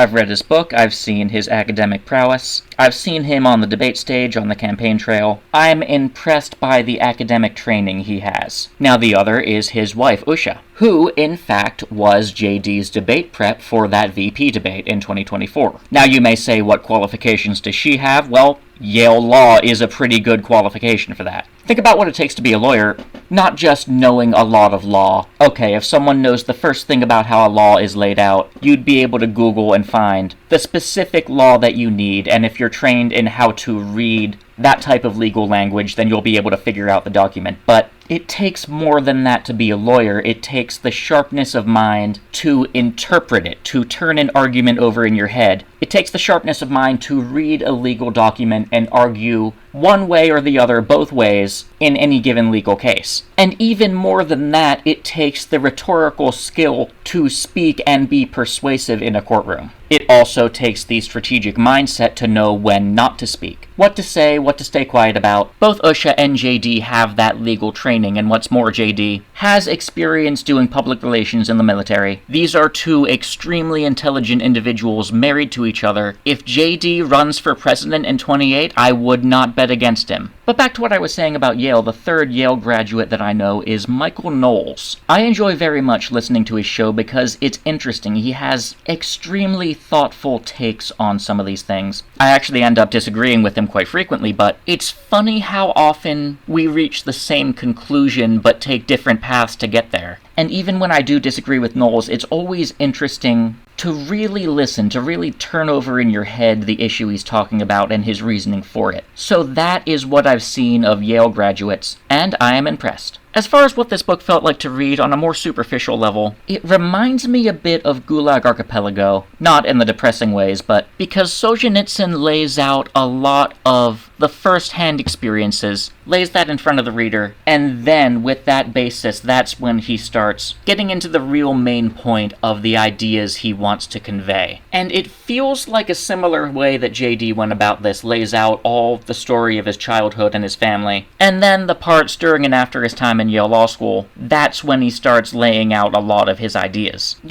I've read his book, I've seen his academic prowess, I've seen him on the debate stage, on the campaign trail. I'm impressed by the academic training he has. Now the other is his wife, Usha, who, in fact, was JD's debate prep for that VP debate in 2024. Now you may say, what qualifications does she have? Well, Yale Law is a pretty good qualification for that. Think about what it takes to be a lawyer, not just knowing a lot of law. Okay, if someone knows the first thing about how a law is laid out, you'd be able to Google and find the specific law that you need, and if you're trained in how to read that type of legal language, then you'll be able to figure out the document. But it takes more than that to be a lawyer. It takes the sharpness of mind to interpret it, to turn an argument over in your head. It takes the sharpness of mind to read a legal document and argue one way or the other, both ways, in any given legal case. And even more than that, it takes the rhetorical skill to speak and be persuasive in a courtroom. It also takes the strategic mindset to know when not to speak, what to say, what to stay quiet about. Both Usha and JD have that legal training, and what's more, JD has experience doing public relations in the military. These are two extremely intelligent individuals married to each other. If JD runs for president in 28, I would not bet against him. But back to what I was saying about Yale, the third Yale graduate that I know is Michael Knowles. I enjoy very much listening to his show because it's interesting. He has extremely thoughtful takes on some of these things. I actually end up disagreeing with him quite frequently, but it's funny how often we reach the same conclusion but take different paths to get there. And even when I do disagree with Knowles, it's always interesting to really listen, to really turn over in your head the issue he's talking about and his reasoning for it. So that is what I've seen of Yale graduates, and I am impressed. As far as what this book felt like to read on a more superficial level, it reminds me a bit of Gulag Archipelago, not in the depressing ways, but because Solzhenitsyn lays out a lot of the first-hand experiences, lays that in front of the reader, and then with that basis, that's when he starts getting into the real main point of the ideas he wants to convey. And it feels like a similar way that JD went about this, lays out all the story of his childhood and his family, and then the parts during and after his time in Yale Law School, that's when he starts laying out a lot of his ideas.